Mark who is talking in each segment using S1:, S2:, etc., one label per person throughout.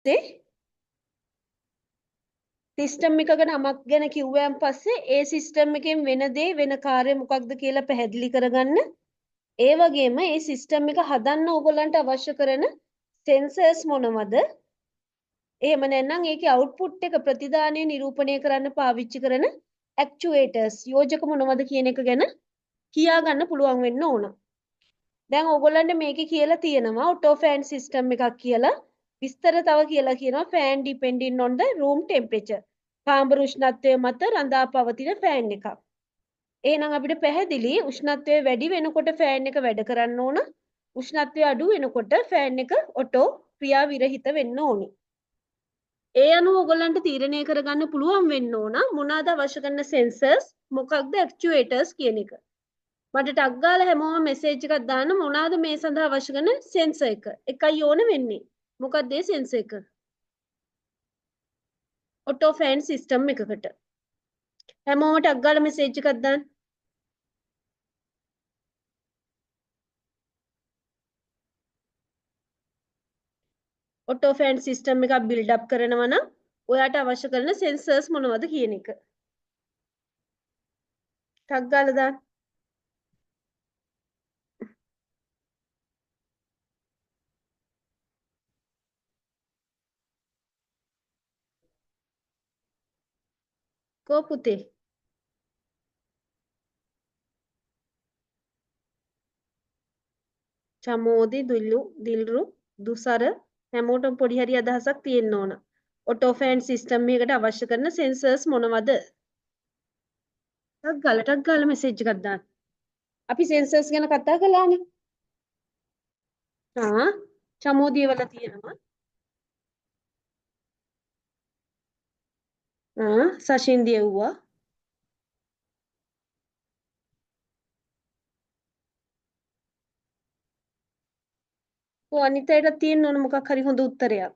S1: තේ සිස්ටම් එකක නමක් ගැන කිව්වයන් පස්සේ ඒ සිස්ටම් එකෙන් වෙන දේ වෙන කාර්ය මොකක්ද කියලා පැහැදිලි කරගන්න. ඒ වගේම ඒ සිස්ටම් එක හදන්න ඕගොල්ලන්ට අවශ්‍ය කරන සෙන්සර්ස් මොනවද? එහෙම නැත්නම් ඒකේ අවුට්පුට් එක ප්‍රතිදානය නිරූපණය කරන්න පාවිච්චි කරන ඇක්චුවේටර්ස් යෝජක මොනවද කියන එක ගැන කියා ගන්න පුළුවන් වෙන්න ඕන. දැන් ඕගොල්ලන්ට මේකේ කියලා තියෙනවා ඔටෝ ෆෑන් සිස්ටම් එකක් කියලා. විස්තර තව කියලා කියනවා fan depending on the room temperature. කාමර උෂ්ණත්වය මත රඳා පවතින ෆෑන් එකක්. එහෙනම් අපිට පැහැදිලි උෂ්ණත්වය වැඩි වෙනකොට ෆෑන් එක වැඩ කරන්න ඕන. උෂ්ණත්වය අඩු වෙනකොට ෆෑන් එක ඔටෝ ක්‍රියා විරහිත වෙන්න ඕනි. ඒ අනුව ඔයගොල්ලන්ට තීරණය කරගන්න පුළුවන් වෙන්න ඕන මොනවාද අවශ්‍ය කරන සෙන්සර්ස් මොකක්ද ඇක්චුවේටර්ස් කියන එක. මට ටක් ගාලා හැමෝම මෙසේජ් එකක් දාන්න මොනවාද මේ සඳහා අවශ්‍ය කරන සෙන්සර් එක. එකයි ඕන වෙන්නේ. මොකක්ද ඒ සෙන්සර් එක? ඔටෝ ෆෑන් සිස්ටම් එකකට. හැමෝම ටක් ගාලා මෙසේජ් එකක් දාන්න. ඔටෝ ෆෑන් සිස්ටම් එකක් බිල්ඩ් අප් කරනවා නම් ඔයාට අවශ්‍ය කරන සෙන්සර්ස් මොනවද කියන එක. ටක් ගාලා දාන්න. කෝ පුතේ. චමෝදි දිල්රු දුසර හැමෝටම පොඩි හරි අදහසක් තියෙන්න ඕන. ඔටෝ ෆෑන් සිස්ටම් එකකට අවශ්‍ය කරන සෙන්සර්ස් මොනවද? ටක් ගාලා මෙසේජ් එකක් දාන්න. අපි සෙන්සර්ස් ගැන කතා කළානේ. චමෝදිය වල තියෙනවා. සශින් දියුවා. ඔය අනිත් අයට තියෙන්න ඕන මොකක් හරි හොඳ උත්තරයක්.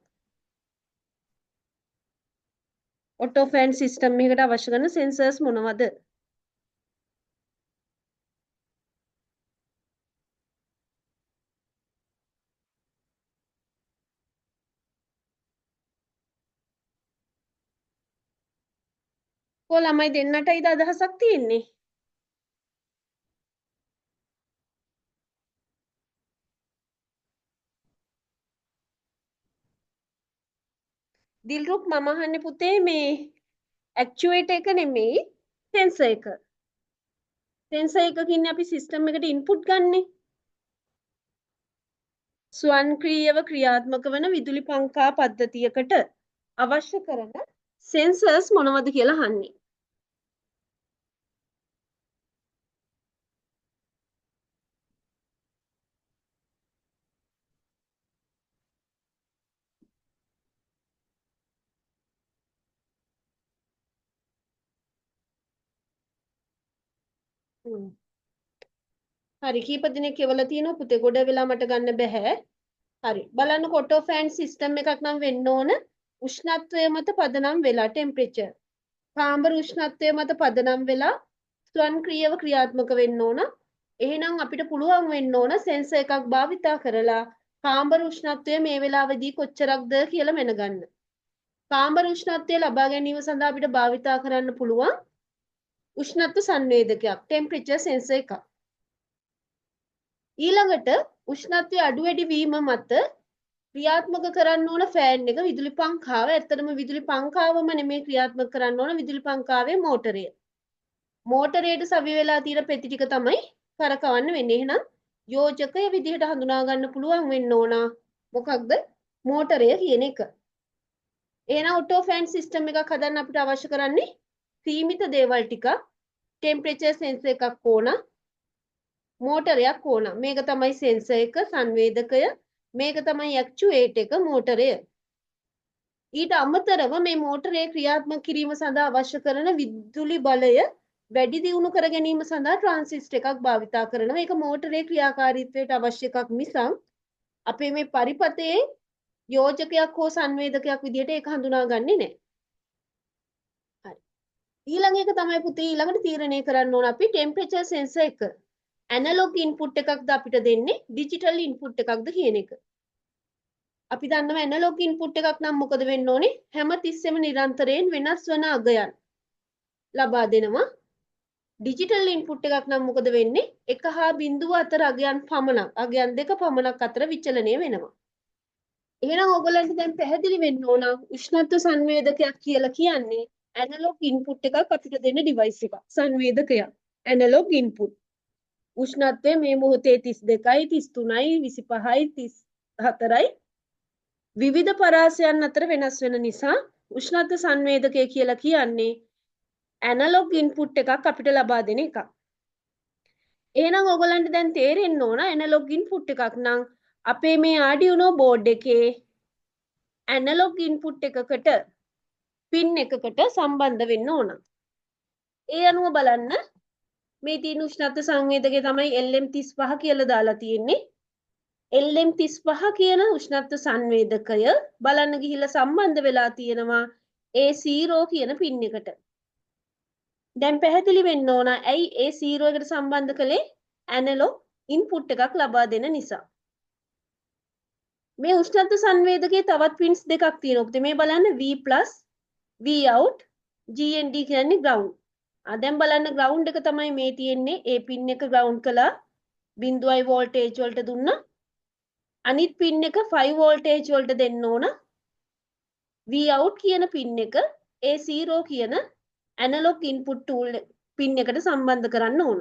S1: ඔටෝ ෆෑන් සිස්ටම් එකකට අවශ්‍ය කරන සෙන්සර්ස් මොනවද? කො ළමයි දෙන්නටයිද අදහසක් තියෙන්නේ? දිල්රුක් මම අහන්නේ පුතේ මේ ඇක්චුවේටර් එක නෙමෙයි සෙන්සර් එක. සෙන්සර් එකකින් අපි සිස්ටම් එකට ඉන්පුට් ගන්නෙ. ස්වයංක්‍රීයව ක්‍රියාත්මක වන විදුලි පංකා පද්ධතියකට අවශ්‍ය කරන සෙන්සර්ස් මොනවද කියලා අහන්නේ. හරි කීප දිනක් කියලා තියෙනවා පුතේ ගොඩ වෙලා මට ගන්න බෑ. හරි බලන්න ඔටෝ ෆෑන් සිස්ටම් එකක් නම් වෙන්න ඕන උෂ්ණත්වය මත පදනම් වෙලා ටෙම්පරේචර්. කාමර උෂ්ණත්වය මත පදනම් වෙලා ස්වයංක්‍රීයව ක්‍රියාත්මක වෙන්න ඕන. එහෙනම් අපිට පුළුවන් වෙන්න ඕන සෙන්සර් එකක් භාවිතා කරලා කාමර උෂ්ණත්වය මේ වෙලාවේදී කොච්චරක්ද කියලා මැනගන්න. කාමර උෂ්ණත්වය ලබා ගැනීම සඳහා අපිට භාවිතා කරන්න පුළුවන් උෂ්ණත්ව සංවේදකයක් ටෙම්පරේචර් සෙන්සර් එකක්. ඊළඟට උෂ්ණත්වය අඩු වැඩි වීම මත ක්‍රියාත්මක කරන්න ඕන ෆෑන් එක විදුලි පංකාව. ඇත්තටම විදුලි පංකාවම නෙමෙයි ක්‍රියාත්මක කරන්න ඕන විදුලි පංකාවේ මෝටරය. මෝටරයට සවි වෙලා තියෙන පෙති ටික තමයි කරකවන්න වෙන්නේ. එහෙනම් යෝජකය විදිහට හඳුනා ගන්න පුළුවන් වෙන්න ඕන මොකක්ද මෝටරය කියන එක. එහෙනම් ඔටෝ ෆෑන් සිස්ටම් එකක් හදන්න අපිට අවශ්‍ය කරන්නේ සීමිත දේවල් ටිකක්. ටෙම්පරේචර් සෙන්සර් එකක් ඕන. මෝටරයක් ඕන. මේක තමයි සෙන්සර් එක සංවේදකය. මේක තමයි ඇක්චුවේටර් එක මෝටරය. ඊට අමතරව මේ මෝටරය ක්‍රියාත්මක කිරීම සඳහා අවශ්‍ය කරන විදුලි බලය වැඩි දියුණු කර ගැනීම සඳහා ට්‍රාන්සිස්ටර් එකක් භාවිතා කරනවා. ඒක මෝටරේ ක්‍රියාකාරීත්වයට අවශ්‍ය එකක් මිසක් අපේ මේ පරිපතේ යෝජකයක් හෝ සංවේදකයක් විදිහට ඒක හඳුනාගන්නේ නැහැ. හරි. ඊළඟ එක තමයි පුතේ ඊළඟට තීරණය කරන්න ඕන අපි ටෙම්පරේචර් සෙන්සර් එක ඇනලොග් ඉන්පුට් එකක්ද අපිට දෙන්නේ ඩිජිටල් ඉන්පුට් එකක්ද කියන එක. අපි දන්නවා ඇනලොග් ඉන්පුට් එකක් නම් මොකද වෙන්න ඕනේ? හැම තිස්සෙම නිරන්තරයෙන් වෙනස් වන අගයන් ලබා දෙනවා. ඩිජිටල් ඉන්පුට් එකක් නම් මොකද වෙන්නේ? 1 හා 0 අතර අගයන් පමණක්, අගයන් 2 පමණක් අතර විචලනය වෙනවා. එහෙනම් ඔයගොල්ලන්ට දැන් පැහැදිලි වෙන්න ඕන උෂ්ණත්ව සංවේදකයක් කියලා කියන්නේ ඇනලොග් ඉන්පුට් එකක් අපිට දෙන ඩිවයිස් එකක්. සංවේදකයක්. Analogue input. උෂ්ණත්වය මේ මොහොතේ 32යි 33යි 25යි 34යි විවිධ පරාසයන් අතර වෙනස් වෙන නිසා උෂ්ණත්ව සංවේදකය කියලා කියන්නේ ඇනලොග් ඉන්පුට් එකක් අපිට ලබා දෙන එකක්. එහෙනම් ඔයගොල්ලන්ට දැන් තේරෙන්න ඕන ඇනලොග් ඉන්පුට් එකක් නම් අපේ මේ Arduino board එකේ ඇනලොග් ඉන්පුට් එකකට පින් එකකට සම්බන්ධ වෙන්න ඕන. ඒ අනුව බලන්න මේ තියෙන උෂ්ණත්ව සංවේදකය තමයි LM35 කියලා දාලා තියෙන්නේ. LM35 කියන උෂ්ණත්ව සංවේදකය බලන්න ගිහිල්ලා සම්බන්ධ වෙලා තියෙනවා A0 කියන පින් එකට. දැන් පැහැදිලි වෙන්න ඕන ඇයි A0 එකට සම්බන්ධ කළේ? ඇනලොග් ඉන්පුට් එකක් ලබා දෙන නිසා. මේ උෂ්ණත්ව සංවේදකයේ තවත් පින්ස් දෙකක් තියෙනවා. මේ බලන්න V+, Vout, GND කියන්නේ ground. දැන් බලන්න ground එක තමයි මේ තියෙන්නේ. ඒ පින් එක ground කළා. 0යි voltage වලට දුන්නා. අනිත් පින් එක 5 voltage වලට දෙන්න ඕන. Vout කියන පින් එක A0 කියන ඇනලොග් ඉන්පුට් ටූල් පින් එකට සම්බන්ධ කරන්න ඕන.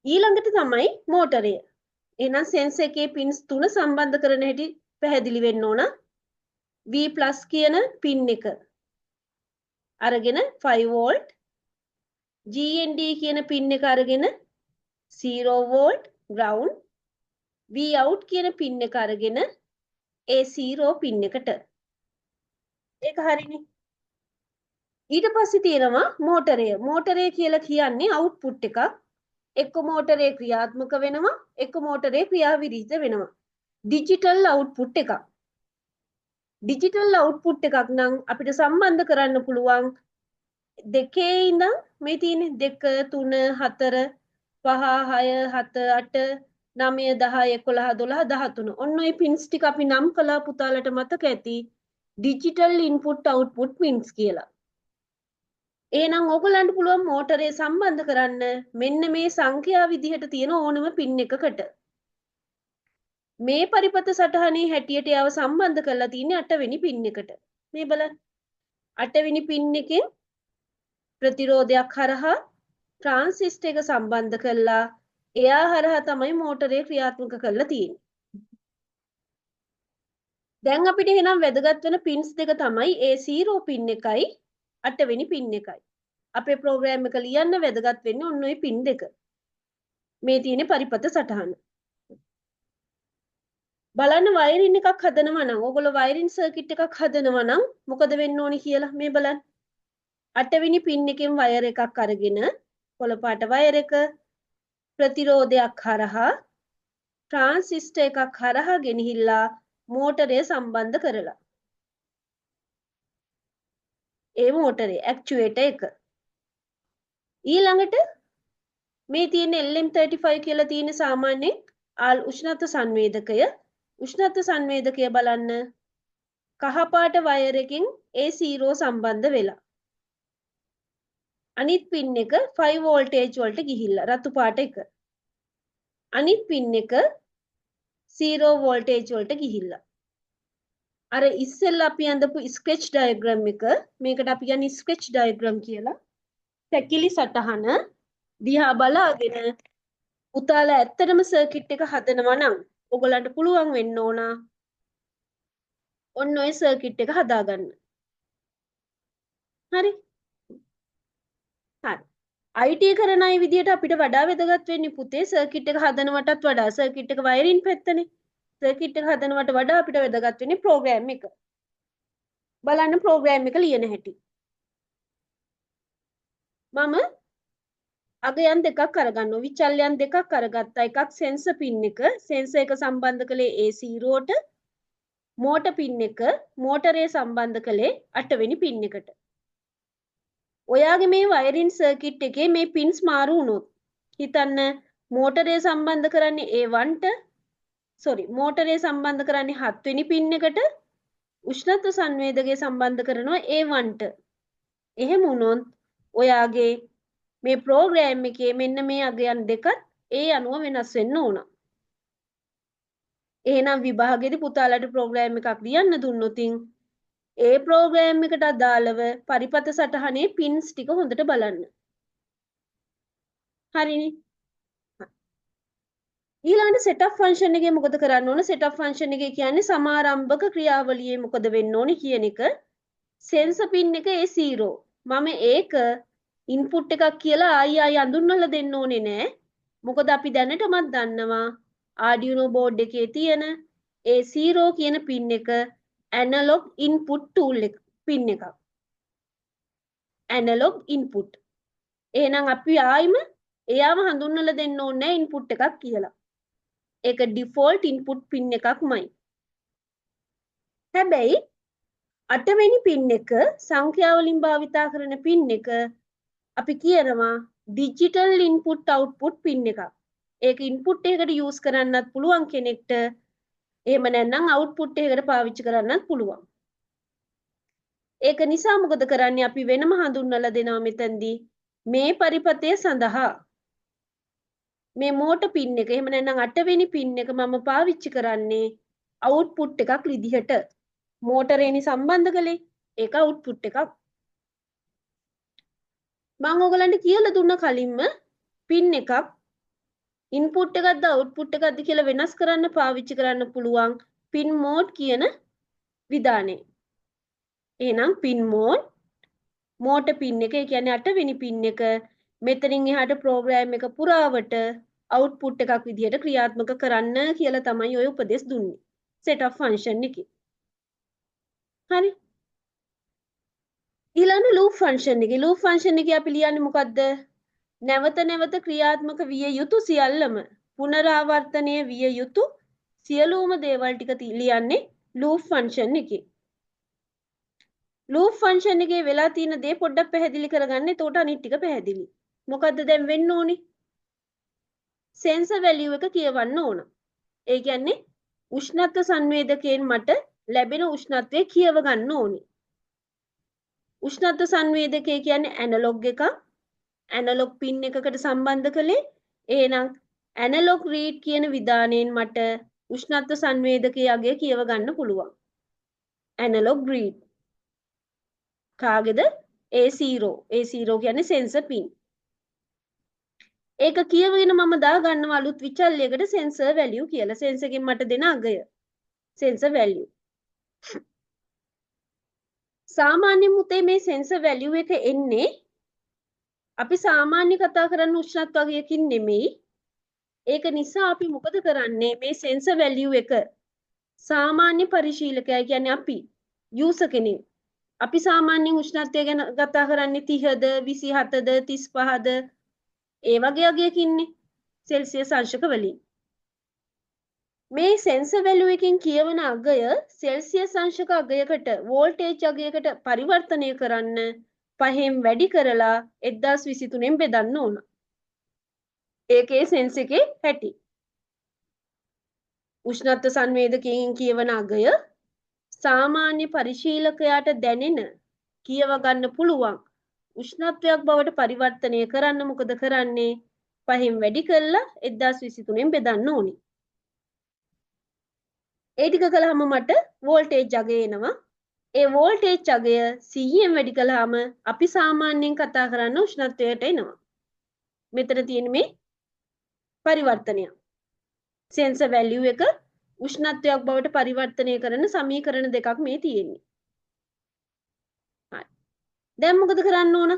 S1: ඊළඟට තමයි මෝටරය. එහෙනම් සෙන්සර් එකේ පින්ස් 3 සම්බන්ධ කරන හැටි පැහැදිලි වෙන්න ඕන. V+ කියන පින් එක අරගෙන 5 volt, GND කියන පින් එක අරගෙන 0 volt ground, Vout කියන පින් එක අරගෙන A0 පින් එකට. ඒක හරිනේ. ඊට පස්සේ තියෙනවා මෝටරය. මෝටරය කියලා කියන්නේ අවුට්පුට් එකක්. එක්ක මෝටරේ ක්‍රියාත්මක වෙනවා, එක්ක මෝටරේ ක්‍රියාවිරීත වෙනවා. ඩිජිටල් අවුට්පුට් එකක්. ඩිජිටල් අවුට්පුට් එකක් නම් අපිට සම්බන්ධ කරන්න පුළුවන් දෙකේ ඉඳන් මේ තියෙන්නේ 2 3 4 5 6 7 8 9 10 11 12 13. ඔන්න ඔය පින්ස් ටික අපි නම් කළා පුතාලට මතක ඇති. ඩිජිටල් ඉන්පුට් අවුට්පුට් පින්ස් කියලා. එහෙනම් ඕගොල්ලන්ට පුළුවන් මෝටරේ සම්බන්ධ කරන්න මෙන්න මේ සංඛ්‍යා විදිහට තියෙන ඕනම පින් එකකට. මේ පරිපත සටහනේ හැටියට යව සම්බන්ධ කරලා තියෙන්නේ 8 වෙනි පින් එකට. මේ බලන්න. 8 වෙනි පින් එකෙන් ප්‍රතිරෝධයක් හරහා ට්‍රාන්සිස්ටර් එක සම්බන්ධ කරලා එයා හරහා තමයි මෝටරේ ක්‍රියාත්මක කරලා තියෙන්නේ. දැන් අපිට එහෙනම් වැදගත් වෙන පින්ස් දෙක තමයි A0 පින් එකයි 8 වෙනි පින් එකයි. අපේ ප්‍රෝග්‍රෑම් එක ලියන්න වැදගත් වෙන්නේ ඔන්න ඔය පින් දෙක. මේ තියෙන පරිපත සටහන. බලන්න වයරින් එකක් හදනවා නම් ඕගොල්ලෝ වයරින් සර්කිට් එකක් හදනවා නම් මොකද වෙන්න ඕනි කියලා මේ බලන්න. 8 වෙනි පින් එකෙන් වයර් එකක් අරගෙන කොළ පාට වයර් එක ප්‍රතිරෝධයක් හරහා ට්‍රාන්සිස්ටර් එකක් හරහා ගෙනහිල්ලා මෝටරය සම්බන්ධ කරලා. ඒ මෝටරේ ඇක්චුවේටර් එක. ඊළඟට මේ තියෙන LM35 කියලා තියෙන සාමාන්‍යයෙන් උෂ්ණත්ව සංවේදකය. උෂ්ණත්ව සංවේදකය බලන්න කහපාට වයර් එකකින් A0 සම්බන්ධ වෙලා. අනිත් පින් එක 5 voltage වලට ගිහිල්ලා රතු පාට එක. අනිත් පින් එක 0 voltage වලට ගිහිල්ලා. අර ඉස්සෙල්ලා අපි අඳපු ස්කෙච් ඩයග්‍රෑම් එක මේකට අපි කියන්නේ ස්කෙච් ඩයග්‍රෑම් කියලා. පැකිලි සටහන දිහා බලාගෙන පුතාලා ඇත්තටම සර්කිට් එක හදනවා නම් ඔයගලන්ට පුළුවන් වෙන්න ඕන ඔන්න ඔය සර්කිට් එක හදාගන්න. හරි. හරි. IT කරන අය විදියට අපිට වඩා වැදගත් වෙන්නේ පුතේ සර්කිට් එක හදනවටත් වඩා සර්කිට් එක වයරින් පැත්තනේ. සර්කිට් එක හදනවට වඩා අපිට වැදගත් වෙන්නේ ප්‍රෝග්‍රෑම් එක. බලන්න ප්‍රෝග්‍රෑම් එක ලියන හැටි. මම අගයන් දෙකක් අරගන්නවා. විචල්යන් දෙකක් අරගත්තා. එකක් සෙන්සර් පින් එක. සෙන්සර් එක සම්බන්ධ කළේ A0ට. මෝටර් පින් එක මෝටරේ සම්බන්ධ කළේ 8 වෙනි පින් එකට. ඔයාගේ මේ වයරින් සර්කිට් එකේ මේ පින්ස් මාරු වුණොත් හිතන්න මෝටරේ සම්බන්ධ කරන්නේ A1ට sorry මෝටරේ සම්බන්ධ කරන්නේ 7 වෙනි පින් එකට උෂ්ණත්ව සංවේදකය සම්බන්ධ කරනවා A1ට. එහෙම වුණොත් ඔයාගේ මේ ප්‍රෝග්‍රෑම් එකේ මෙන්න මේ අගයන් දෙකත් ඒ අනුව වෙනස් වෙන්න ඕන. එහෙනම් විභාගෙදි පුතාලට ප්‍රෝග්‍රෑම් එකක් ලියන්න දුන්නොතින් ඒ ප්‍රෝග්‍රෑම් එකට අදාළව පරිපත සටහනේ පින්ස් ටික හොඳට බලන්න. හරිනේ. ඊළඟට setup function එකේ මොකද කරන්න ඕන? setup function එකේ කියන්නේ සමාරම්භක ක්‍රියාවලියේ මොකද වෙන්න ඕනේ කියන එක. sensor pin එක A0. මම ඒක input එකක් කියලා ආයි අඳුන්වලා දෙන්න ඕනේ නෑ. මොකද අපි දැනටමත් දන්නවා Arduino board එකේ තියෙන A0 කියන pin එක analog input tool එක pin එකක්. analog input. එහෙනම් අපි ආයිම එයාම හඳුන්වලා දෙන්න ඕනේ input එකක් කියලා. ඒක default input pin එකක්මයි. හැබැයි 8 වෙනි pin එක සංඛ්‍යා වලින් භාවිතා කරන pin එක අපි කියනවා digital input output pin එකක්. ඒක input එකකට use කරන්නත් පුළුවන් කෙනෙක්ට. එහෙම නැත්නම් output එකකට පාවිච්චි කරන්නත් පුළුවන්. ඒක නිසා මොකද කරන්නේ අපි වෙනම හඳුන්වලා දෙනවා මෙතනදී මේ පරිපතය සඳහා මේ මෝටර් පින් එක එහෙම නැත්නම් 8 වෙනි පින් එක මම පාවිච්චි කරන්නේ output එකක් විදිහට. මෝටරේනි සම්බන්ධ කළේ ඒක output එකක්. මම ඔයගලන්ට කියලා දුන්න කලින්ම පින් එකක් input එකක්ද output එකක්ද කියලා වෙනස් කරන්න පාවිච්චි කරන්න පුළුවන් pin mode කියන විධානය. එහෙනම් pin mode මෝටර් පින් එක ඒ කියන්නේ 8 වෙනි පින් එක මෙතනින් එහාට ප්‍රෝග්‍රෑම් එක පුරාවට output එකක් විදිහට ක්‍රියාත්මක කරන්න කියලා තමයි ඔය උපදෙස් දුන්නේ setup function එකේ. හරි. ඊළඟ loop function එකේ loop function එකේ අපි ලියන්නේ මොකද්ද? නැවත නැවත ක්‍රියාත්මක විය යුතු සියල්ලම පුනරාවර්තනය විය යුතු සියලුම දේවල් ටික ලියන්නේ loop function එකේ. loop function එකේ වෙලා තියෙන දේ පොඩ්ඩක් පැහැදිලි කරගන්න. එතකොට අනිත් ටික පැහැදිලි. මොකද්ද දැන් වෙන්න ඕනේ? sensor value එක කියවන්න ඕන. ඒ කියන්නේ උෂ්ණත්ව සංවේදකයෙන් මට ලැබෙන උෂ්ණත්වය කියව ගන්න ඕනේ. උෂ්ණත්ව සංවේදකය කියන්නේ ඇනලොග් එකක්. ඇනලොග් පින් එකකට සම්බන්ධ කළේ. එහෙනම් ඇනලොග් රීඩ් කියන විධානයෙන් මට උෂ්ණත්ව සංවේදකයේ අගය කියව ගන්න පුළුවන්. Analogue read. කාගේද? A0. A0 කියන්නේ sensor pin. ඒක කියවගෙන මම දා ගන්නවා අලුත් විචල්යකට sensor value කියලා. sensor එකෙන් මට දෙන අගය. sensor value. සාමාන්‍ය මුතේ මේ sensor value එක එන්නේ අපි සාමාන්‍ය කතා කරන උෂ්ණත්ව අගයකින් නෙමෙයි. ඒක නිසා අපි මොකද කරන්නේ මේ sensor value එක සාමාන්‍ය පරිශීලකයා කියන්නේ අපි user කෙනෙක්. අපි සාමාන්‍ය උෂ්ණත්වය ගැන කතා කරන්නේ 30ද 27ද 35ද ඒ වගේ අගයකින්නේ සෙල්සියස් අංශක වලින්. මේ sensor value එකෙන් කියවන අගය සෙල්සියස් අංශක අගයකට වෝල්ටේජ් අගයකට පරිවර්තනය කරන්න 5න් වැඩි කරලා 1023න් බෙදන්න ඕන. ඒකේ සෙන්ස් එකේ හැටි. උෂ්ණත්ව සංවේදකයෙන් කියවන අගය සාමාන්‍ය පරිශීලකයාට දැනෙන කියව ගන්න පුළුවන් උෂ්ණත්වයක් බවට පරිවර්තනය කරන්න මොකද කරන්නේ? 5න් වැඩි කරලා 1023න් බෙදන්න ඕනේ. ඒ ටික කළාම මට වෝල්ටේජ් අගය එනවා. ඒ වෝල්ටේජ් අගය 100න් වැඩි කළාම අපි සාමාන්‍යයෙන් කතා කරන උෂ්ණත්වයට එනවා. මෙතන තියෙන මේ පරිවර්තනය. sensor value එක උෂ්ණත්වයක් බවට පරිවර්තනය කරන සමීකරණ දෙකක් මේ තියෙන්නේ. හරි. දැන් මොකද කරන්න ඕන?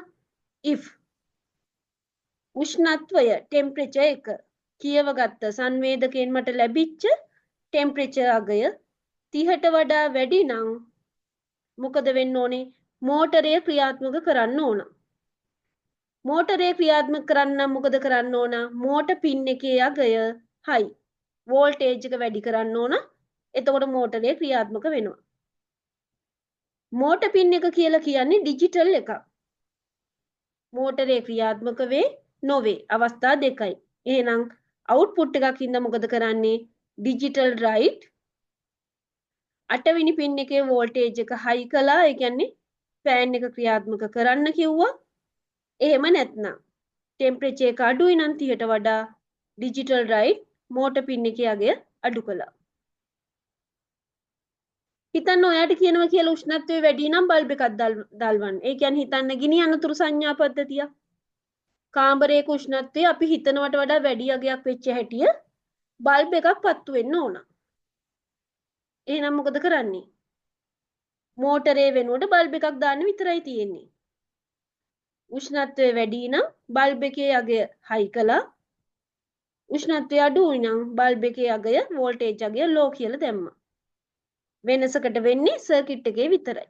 S1: if උෂ්ණත්වය temperature එක කියවගත්ත සංවේදකයෙන් මට ලැබිච්ච temperature අගය 30ට වඩා වැඩි නම් මොකද වෙන්න ඕනේ? මෝටරය ක්‍රියාත්මක කරන්න ඕන. මෝටරය ක්‍රියාත්මක කරන්න මොකද කරන්න ඕන? මෝටර් පින් එකේ අගය high. වෝල්ටේජ් එක වැඩි කරන්න ඕන. එතකොට මෝටරය ක්‍රියාත්මක වෙනවා. මෝටර් පින් එක කියලා කියන්නේ ඩිජිටල් එකක්. මෝටරේ ක්‍රියාත්මක වේ නොවේ අවස්ථා දෙකයි. එහෙනම් අවුට්පුට් එකක් හින්දා මොකද කරන්නේ? digital right. 8 වෙනි පින් එකේ voltage එක high කළා. ඒ කියන්නේ fan එක ක්‍රියාත්මක කරන්න කිව්වා. එහෙම නැත්නම් temperature එක අඩුයි නම් 30ට වඩා digital right motor pin එකේ අගය අඩු කළා. හිතන්න ඔයාට කියනවා කියලා උෂ්ණත්වය වැඩි නම් බල්බ් එකක් දල්වන්න. ඒ කියන්නේ හිතන්න ගිනි අනතුරු සංඥා පද්ධතිය. කාමරයක උෂ්ණත්වය අපි හිතනවට වඩා වැඩි අගයක් වෙච්ච හැටිය බල්බ් එකක් පත්තු වෙන්න ඕන. එහෙනම් මොකද කරන්නේ? මෝටරේ වෙනුවට බල්බ් එකක් දාන්න විතරයි තියෙන්නේ. උෂ්ණත්වය වැඩි නම් බල්බ් එකේ අගය හයි කළා. උෂ්ණත්වය අඩුයි නම් බල්බ් එකේ අගය වෝල්ටේජ් අගය ලෝ කියලා දැම්මා. වෙනසකට වෙන්නේ සර්කිට් එකේ විතරයි.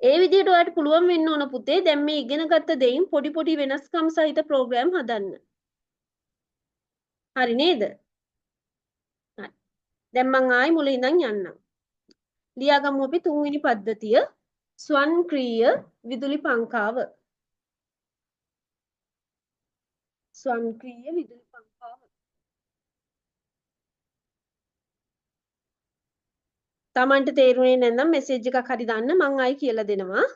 S1: ඒ විදිහට ඔයාලට පුළුවන් වෙන්න ඕන පුතේ දැන් මේ ඉගෙන ගත්ත දෙයින් පොඩි පොඩි වෙනස්කම් සහිත ප්‍රෝග්‍රෑම් හදන්න. හරි නේද? හරි. දැන් මම ආයි මුලින් ඉඳන් යන්නම්. ලියාගමු අපි තුන්වෙනි පද්ධතිය ස්වයංක්‍රීය විදුලි පංකාව. ස්වයංක්‍රීය විදුලි පංකාව. තමන්ට තේරුනේ නැත්නම් මෙසේජ් එකක් හරි දාන්න මම ආයි කියලා දෙනවා.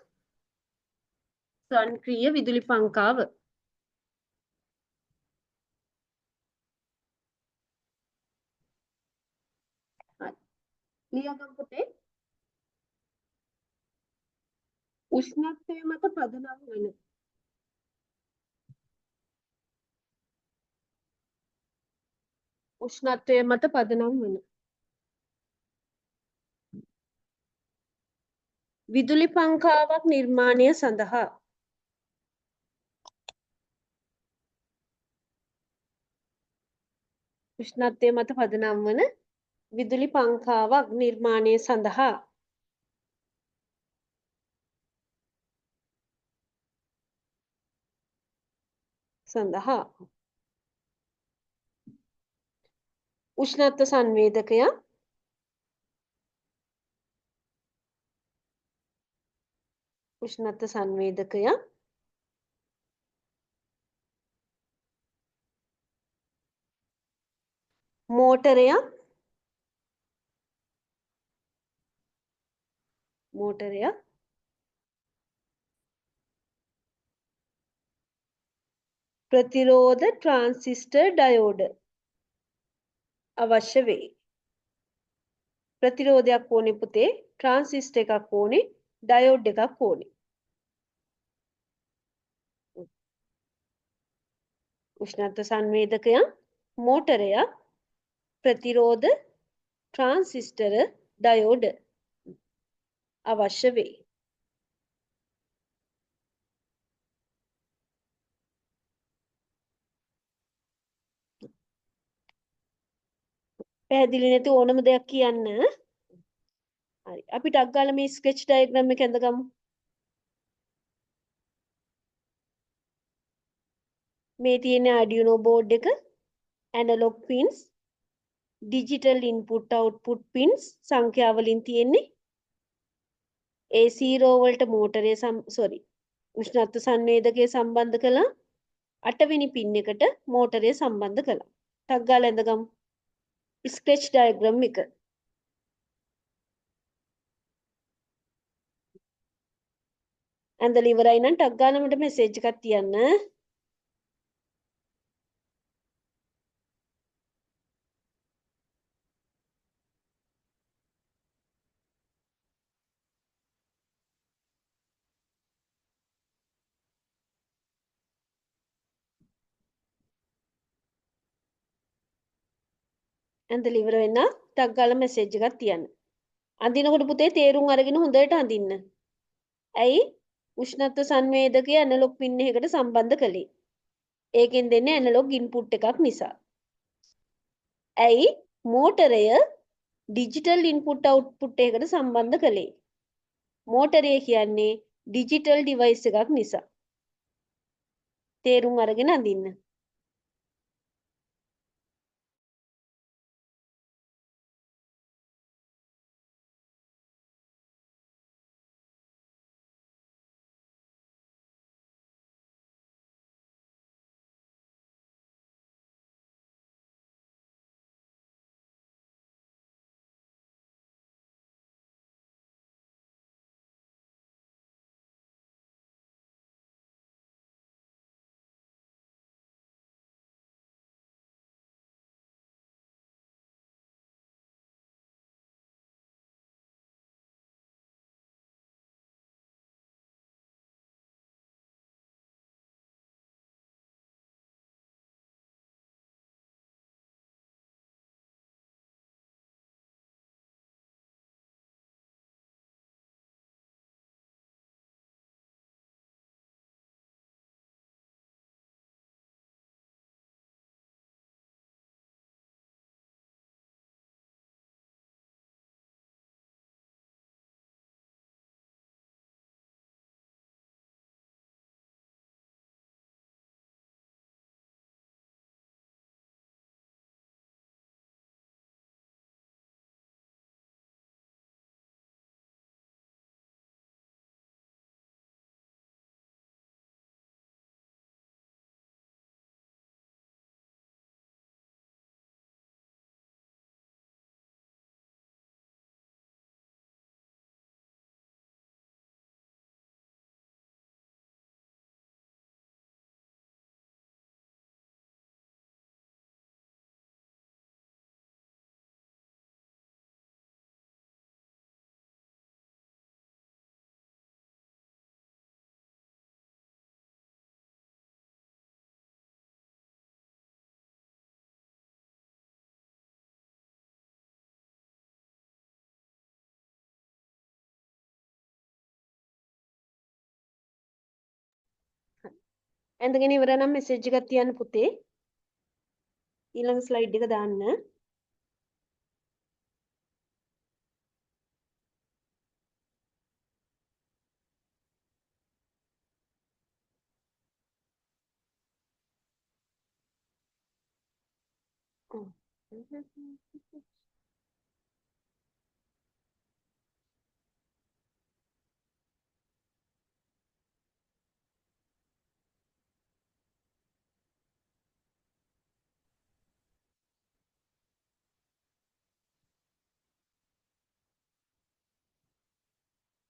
S1: ස්වයංක්‍රීය විදුලි පංකාව. හරි. ලියාගමු පුතේ. උෂ්ණත්වය මත පදනම් වන උෂ්ණත්වය මත පදනම් වන විදුලි පංකාවක් නිර්මාණය සඳහා උෂ්ණත්වය මත පදනම් වන විදුලි පංකාවක් නිර්මාණය සඳහා උෂ්ණත්ව සංවේදකය මෝටරය ප්‍රතිරෝධ ට්‍රාන්සිස්ටර් ඩයෝඩ අවශ්‍ය වේ. ප්‍රතිරෝධයක් ඕනේ පුතේ, ට්‍රාන්සිස්ටර් එකක් ඕනේ, ඩයෝඩ් එකක් ඕනේ. උෂ්ණත්ව සංවේදකයක්, මෝටරයක්, ප්‍රතිරෝධ ට්‍රාන්සිස්ටර් ඩයෝඩ අවශ්‍ය වේ. පැහැදිලි නැති ඕනම දෙයක් කියන්න. හරි. අපි ටක් ගාලා මේ ස්කෙච් ඩයග්‍රෑම් එක ඇඳගමු. මේ තියෙන Arduino board එක, analog pins, digital input output pins සංඛ්‍යා වලින් තියෙන්නේ. A0 වලට මෝටරය උෂ්ණත්ව සංවේදකය සම්බන්ධ කළා. 8 වෙනි පින් එකට මෝටරය සම්බන්ධ කළා. ටක් ගාලා ඇඳගමු. ස්කෙච් ඩයග්‍රෑම් එක. ඇඳලා ඉවරයි නම් ටක් ගාලා මට මෙසේජ් එකක් තියන්න. ඇඳලා ඉවර වෙන්න ටක් ගාලා මෙසේජ් එකක් තියන්න. අඳිනකොට පුතේ තේරුම් අරගෙන හොඳට අඳින්න. ඇයි උෂ්ණත්ව සංවේදකය ඇනලොග් පින් එකකට සම්බන්ධ කළේ? ඒකෙන් දෙන්නේ ඇනලොග් ඉන්පුට් එකක් නිසා. ඇයි මෝටරය ඩිජිටල් ඉන්පුට් අවුට්පුට් එකකට සම්බන්ධ කළේ? මෝටරය කියන්නේ ඩිජිටල් ඩිවයිස් එකක් නිසා. තේරුම් අරගෙන අඳින්න. ඇඳගෙන ඉවර නම් මෙසේජ් එකක් තියන්න පුතේ. ඊළඟ ස්ලයිඩ් එක දාන්න.